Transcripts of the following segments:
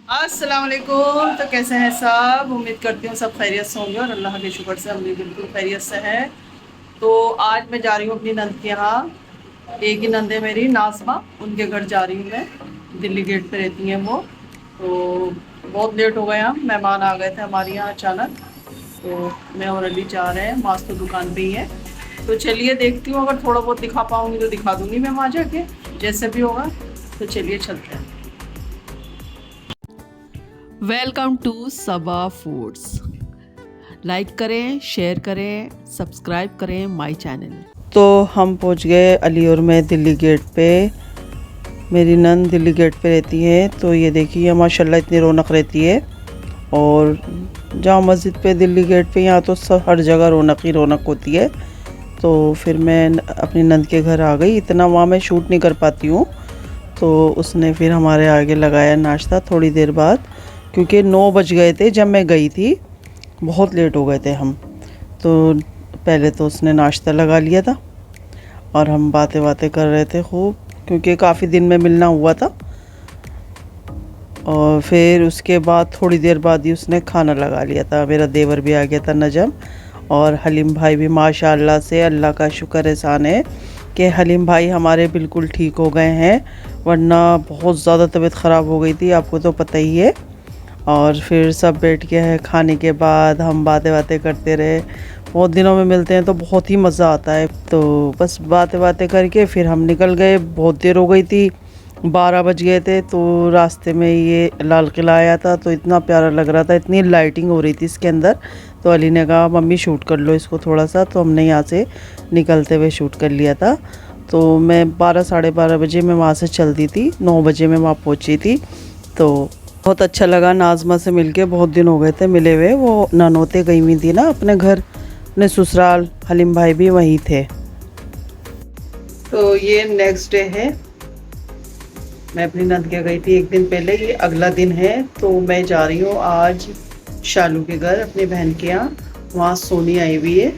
अस्सलाम वालेकुम। तो कैसे हैं सब? उम्मीद करती हूँ सब खैरियत से होंगे और अल्लाह के शुक्र से हम भी बिल्कुल खैरियत से हैं। तो आज मैं जा रही हूँ अपनी नंद के यहाँ। एक ही नंद है मेरी, नाज़मा, उनके घर जा रही हूँ मैं। दिल्ली गेट पे रहती हैं वो। तो बहुत लेट हो गए, हम मेहमान आ गए थे हमारे यहाँ अचानक। तो मैं और अली जा रहे हैं, मास्क तो दुकान पे ही है। तो चलिए देखती हूँ, अगर थोड़ा बहुत दिखा पाऊँगी तो दिखा दूँगी मैं वहाँ जाके, जैसे भी होगा। तो चलिए चलते हैं। Welcome to Saba foods. Like करें, शेयर करें, सब्सक्राइब करें माय चैनल। तो हम पहुंच गए अली और मैं दिल्ली गेट पे। मेरी नंद दिल्ली गेट पे रहती है। तो ये देखिए माशाल्लाह इतनी रौनक रहती है। और जामा मस्जिद पे, दिल्ली गेट पे, यहाँ तो सब हर जगह रौनक ही रौनक होती है। तो फिर मैं अपनी नंद के घर आ गई। इतना वहाँ मैं शूट नहीं कर पाती हूँ। तो उसने फिर हमारे आगे लगाया नाश्ता थोड़ी देर बाद, क्योंकि 9 बज गए थे जब मैं गई थी। बहुत लेट हो गए थे हम। तो पहले तो उसने नाश्ता लगा लिया था और हम बातें बातें कर रहे थे खूब, क्योंकि काफ़ी दिन में मिलना हुआ था। और फिर उसके बाद थोड़ी देर बाद ही उसने खाना लगा लिया था। मेरा देवर भी आ गया था, नजम, और हलीम भाई भी। माशाल्लाह से अल्लाह का शुक्र एहसान है कि हलीम भाई हमारे बिल्कुल ठीक हो गए हैं, वरना बहुत ज़्यादा तबीयत ख़राब हो गई थी, आपको तो पता ही है। और फिर सब बैठ के खाने के बाद हम बातें बातें करते रहे। बहुत दिनों में मिलते हैं तो बहुत ही मज़ा आता है। तो बस बातें बातें करके फिर हम निकल गए। बहुत देर हो गई थी, 12 बज गए थे। तो रास्ते में ये लाल किला आया था, तो इतना प्यारा लग रहा था, इतनी लाइटिंग हो रही थी इसके अंदर। तो अली ने कहा मम्मी शूट कर लो इसको थोड़ा सा। तो हमने यहाँ से निकलते हुए शूट कर लिया था। तो मैं 12 साढ़े 12 बजे मैं वहाँ से चलती थी, 9 बजे मैं वहाँ पहुँची थी। तो बहुत अच्छा लगा नाज़मा से मिलके। बहुत दिन हो गए थे मिले हुए। वो ननौते गई हुई थी ना अपने घर, अपने ससुराल। हलीम भाई भी वहीं थे। तो ये नेक्स्ट डे है। मैं अपनी नंद के गई थी एक दिन पहले, ये अगला दिन है। तो मैं जा रही हूँ आज शालू के घर, अपनी बहन के यहाँ। वहाँ सोनी आई हुई है।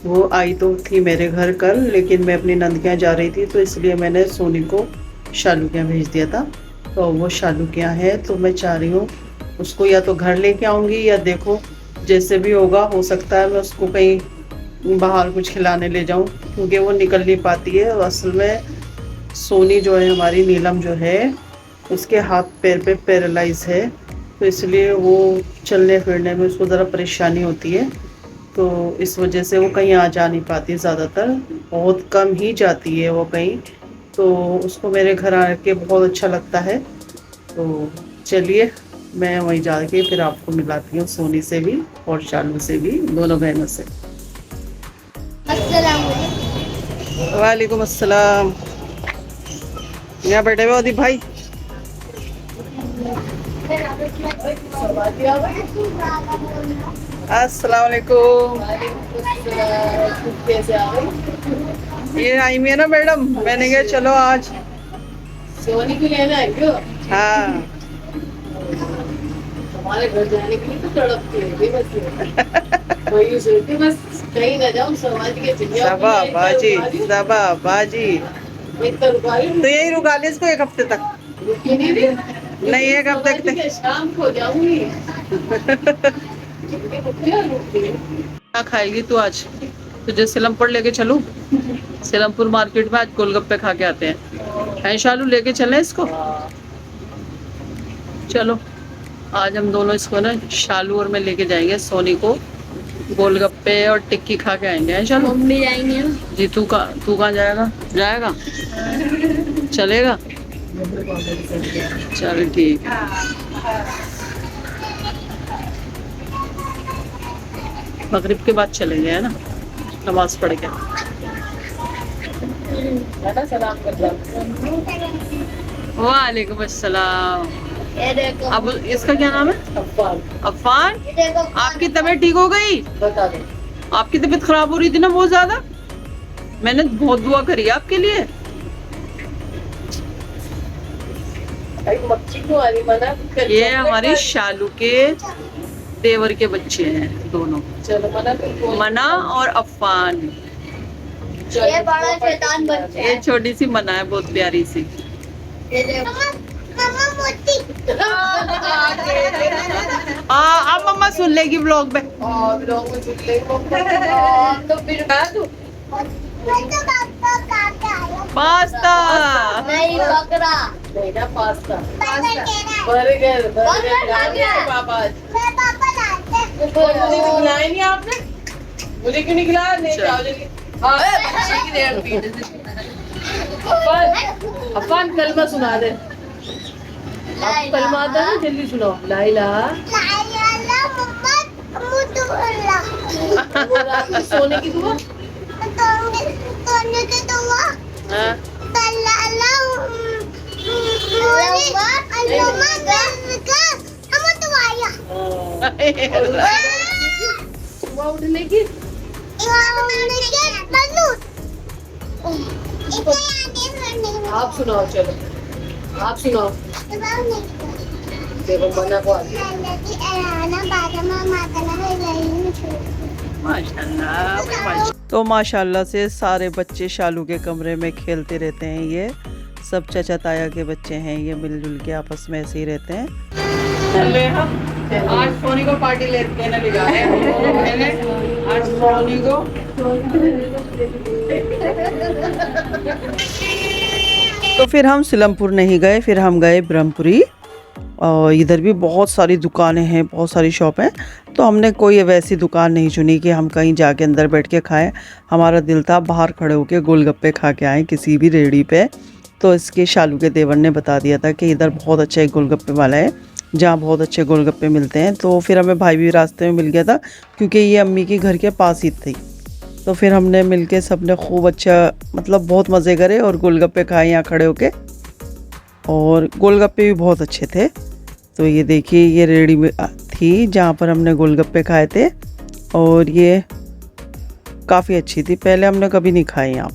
वो आई तो थी मेरे घर कल, लेकिन मैं अपनी नंद के यहाँ जा रही थी, तो इसलिए मैंने सोनी को शालू के यहाँ भेज दिया था। तो वो शालू के यहाँ है। तो मैं चाह रही हूँ उसको या तो घर लेके आऊँगी, या देखो जैसे भी होगा, हो सकता है मैं उसको कहीं बाहर कुछ खिलाने ले जाऊँ, क्योंकि वो निकल नहीं पाती है। और असल में सोनी जो है हमारी, नीलम जो है, उसके हाथ पैर पे पैरालाइज है। तो इसलिए वो चलने फिरने में उसको ज़रा परेशानी होती है। तो इस वजह से वो कहीं आ जा नहीं पाती, ज़्यादातर बहुत कम ही जाती है वो कहीं। तो उसको मेरे घर आके बहुत अच्छा लगता है। तो चलिए मैं वहीं जाके फिर आपको मिलाती हूँ सोनी से भी और शालू से भी, दोनों बहनों से। वालेकुम अस्सलाम। यहाँ बैठे हुए अदीप भाई। अस्सलाम वालेकुम। ये आई हुई है ना मैडम, मैंने कहा चलो आज। सोनी को लेना है क्यों? हाँ। हमारे घर जाने के लिए तो तड़पती है बस। वही सोचती बस कहीं ना जाऊँ, समाज के चिड़िया सबा बाजी, सबा बाजी। इतना रुका रही हूँ। तो यही रुका ले इसको एक हफ्ते तक। रुकी नहीं रही। नहीं, एक हफ्ते तक। शाम को जाऊंगी। क्या खाएगी तू आज? तुझे सिलमपुर लेके चलूं? सिलमपुर मार्केट में आज गोलगप्पे खा के आते हैं। हैं शालू, लेके चलें इसको? चलो आज हम दोनों इसको ना, शालू और मैं, लेके जाएंगे सोनी को गोलगप्पे और टिक्की खा के आएंगे। हैं शालू? मम्मी जाएंगे जी तू कहाँ जाएगा? जाएगा? चलेगा? चल ठीक है। मगरिब के बाद चलेंगे, है ना, नमाज पढ़ के। सलाम कर। वालेकुम अस्सलाम। ये देखो, अब इसका क्या नाम है? अफवान। अफान। ये देखो, आपकी तबीयत ठीक हो गई? बता दो। आपकी तबीयत खराब हो रही थी ना बहुत ज्यादा। मैंने बहुत दुआ करी है आपके लिए। मक्खी को वाली मना कर। ये हमारी शालू के देवर के बच्चे हैं दोनों, चलो मना कर। मना और अफान। ये बड़ा शैतान बच्चा ये छोटी सी मना है, बहुत प्यारी सी। ये देखो। अब मम्मा सुन लेगी व्लॉग में। व्लॉग में सुन ले तो फिर तू पास्ता नहीं बकरा बेटा पास्ता बर्गर बर्गर खा गया। पापा मैं पापा लाते मुझे तो खिलाया नहीं आपने, मुझे क्यों नहीं खिलाया? नहीं जाओ जल्दी। बच्चे की देर पीट अपन कलमा सुना दे। आप कलमा आता है ना, जल्दी सुनाओ। ला इलाहा सोने की दुआ। हाँ। सुबह उठने की आप सुनाओ, चलो आप सुनाओ। देखो बना को तो माशाल्लाह से सारे बच्चे शालू के कमरे में खेलते रहते हैं। ये सब चाचा ताया के बच्चे हैं, ये मिलजुल के आपस में ऐसे ही रहते हैं। चले हम आज सोनी को पार्टी लेते हैं ना, ले जा रहे हैं आज सोनी को। तो फिर हम सिलमपुर नहीं गए, फिर हम गए ब्रह्मपुरी। और इधर भी बहुत सारी दुकानें हैं, बहुत सारी शॉप हैं। तो हमने कोई वैसी दुकान नहीं चुनी कि हम कहीं जाके अंदर बैठ के खाएं। हमारा दिल था बाहर खड़े होके गोलगप्पे खा के आएँ किसी भी रेहड़ी पे। तो इसके शालू के देवर ने बता दिया था कि इधर बहुत अच्छा एक गोलगप्पे वाला है जहाँ बहुत अच्छे गोलगप्पे मिलते हैं। तो फिर हमें भाई भी रास्ते में मिल गया था क्योंकि ये अम्मी के घर के पास ही थी। तो फिर हमने मिलके सबने खूब अच्छा मतलब बहुत मज़े करे और गोलगप्पे खाए यहाँ खड़े होके। और गोलगप्पे भी बहुत अच्छे थे। तो ये देखिए ये रेहड़ी में थी जहाँ पर हमने गोलगप्पे खाए थे और ये काफ़ी अच्छी थी, पहले हमने कभी नहीं खाए यहाँ।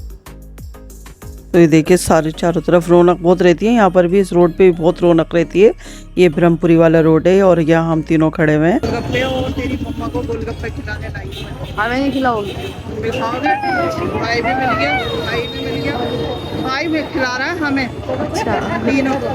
तो ये देखिए सारे चारों तरफ रौनक बहुत रहती है, यहाँ पर भी इस रोड पे भी बहुत रौनक रहती है। ये ब्रह्मपुरी वाला रोड है और यहाँ हम तीनों खड़े हुए हैं। गोलगप्पे और तेरी मम्मा को गोलगप्पे खिलाने लाई हमें नहीं खिलाओगे? खाओगे? भाई भी मिल गया, भाई भी मिल गया, भाई भी खिला रहा है हमें। अच्छा तीनों को।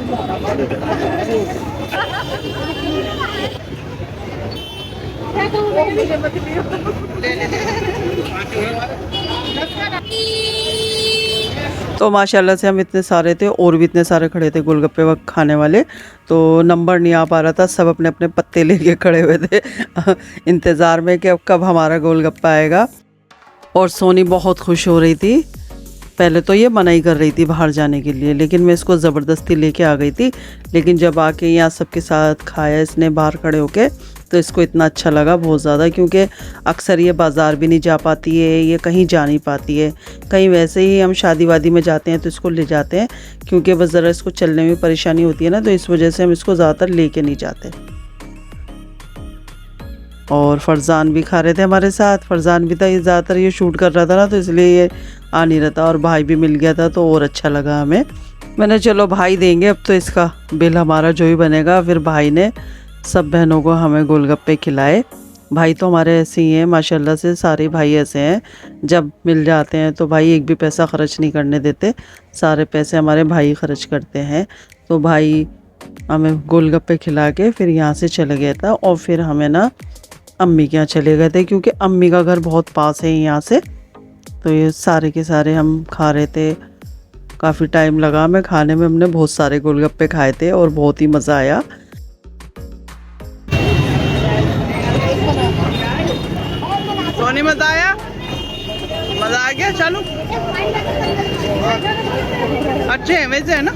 तो माशाल्लाह से हम इतने सारे थे और भी इतने सारे खड़े थे गोलगप्पे वक्त खाने वाले। तो नंबर नहीं आ पा रहा था, सब अपने अपने पत्ते लेके खड़े हुए थे इंतज़ार में कि अब कब हमारा गोलगप्पा आएगा। और सोनी बहुत खुश हो रही थी। पहले तो ये मना ही कर रही थी बाहर जाने के लिए, लेकिन मैं इसको ज़बरदस्ती लेके आ गई थी। लेकिन जब आके यहाँ सबके साथ खाया इसने बाहर खड़े होके तो इसको इतना अच्छा लगा बहुत ज़्यादा, क्योंकि अक्सर ये बाज़ार भी नहीं जा पाती है, ये कहीं जा नहीं पाती है। कहीं वैसे ही हम शादी वादी में जाते हैं तो इसको ले जाते हैं, क्योंकि बस ज़रा इसको चलने में परेशानी होती है ना, तो इस वजह से हम इसको ज़्यादातर लेके नहीं जाते। और फरजान भी खा रहे थे हमारे साथ, फरजान भी था, ये ज़्यादातर ये शूट कर रहा था ना, तो इसलिए ये आ नहीं रहा था। और भाई भी मिल गया था तो और अच्छा लगा हमें। मैंने चलो भाई देंगे अब तो इसका बिल हमारा जो ही बनेगा। फिर भाई ने सब बहनों को हमें गोलगप्पे खिलाए। भाई तो हमारे ऐसे ही हैं माशाल्लाह से, सारे भाई ऐसे हैं, जब मिल जाते हैं तो भाई एक भी पैसा खर्च नहीं करने देते, सारे पैसे हमारे भाई खर्च करते हैं। तो भाई हमें गोलगप्पे खिला के फिर यहाँ से चले गया था। और फिर हमें ना अम्मी के यहाँ चले गए थे, क्योंकि अम्मी का घर बहुत पास है यहाँ से। तो ये सारे के सारे हम खा रहे थे, काफ़ी टाइम लगा हमें खाने में। हमने बहुत सारे गोलगप्पे खाए थे और बहुत ही मज़ा आया। सोनी मज़ा आया? मज़ा आ गया? चलो अच्छे हैं वैसे, है ना?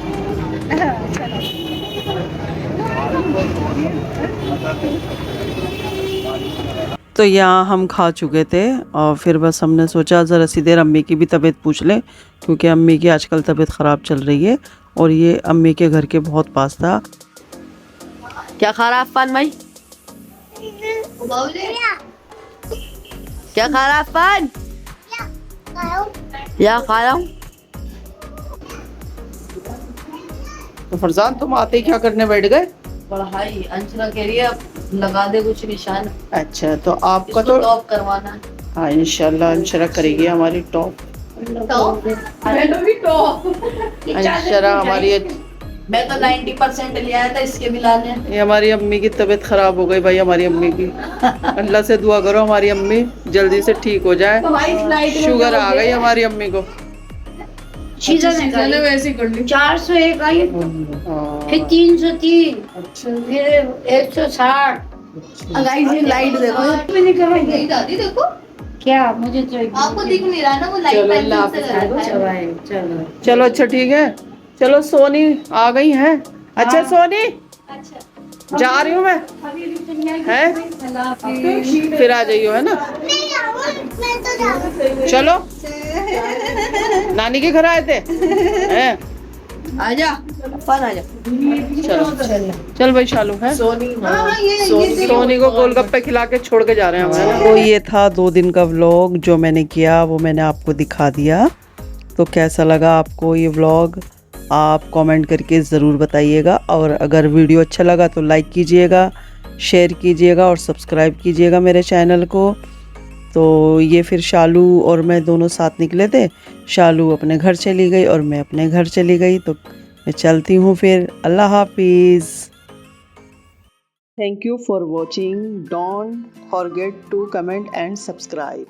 तो यहाँ हम खा चुके थे और फिर बस हमने सोचा ज़रा सी देर अम्मी की भी तबीयत पूछ लें, क्योंकि अम्मी की आजकल तबीयत ख़राब चल रही है और ये अम्मी के घर के बहुत पास था। क्या खा रहा अफ़ान भाई? क्या खा रहा अफ़ान? या खा रहा हूँ। तो फरजान तुम आते ही क्या करने बैठ गए? पढ़ाई अंशना कह रही है अब लगा दे कुछ निशान। अच्छा तो आपका तो टॉप करवाना है। हाँ इंशाल्लाह अंशरा करेगी हमारी टॉप। टॉप अंशरा हमारी मैं तो 90% ले आया था इसके भी लाने। ये हमारी अम्मी की तबीयत खराब हो गई भाई, हमारी अम्मी की। अल्लाह से दुआ करो हमारी अम्मी जल्दी से ठीक हो जाए। तो भाई फ्लाइट में शुगर आ जाओगे? गई हमारी अम्मी को। सीजन है चलो वैसे ही कर ली। 401 आई, हाँ, फिर 303, अच्छा फिर 160। गाइस ये लाइट देखो। मैंने कहा ये दादी देखो क्या, मुझे तो आपको दिख नहीं रहा ना वो लाइट। चलो, अल्लाह हाफिज़। चलो अच्छा ठीक है। चलो सोनी आ गई है। अच्छा सोनी जा रही हूँ मैं, है फिर आ जाइयो, है ना। मैं तो जाऊँ। चलो नानी के घर आए थे, हैं? आजा अपन आजा। चलो चल भाई शालू, है सोनी सोनी को गोलगप्पे खिला के छोड़ के जा रहे हैं हम। तो ये था 2 दिन का व्लॉग जो मैंने किया, वो मैंने आपको दिखा दिया। तो कैसा लगा आपको ये व्लॉग, आप कमेंट करके ज़रूर बताइएगा। और अगर वीडियो अच्छा लगा तो लाइक कीजिएगा, शेयर कीजिएगा और सब्सक्राइब कीजिएगा मेरे चैनल को। तो ये फिर शालू और मैं दोनों साथ निकले थे। शालू अपने घर चली गई और मैं अपने घर चली गई। तो मैं चलती हूँ फिर। अल्लाह हाफिज़। Thank you for watching. Don't forget to comment and subscribe.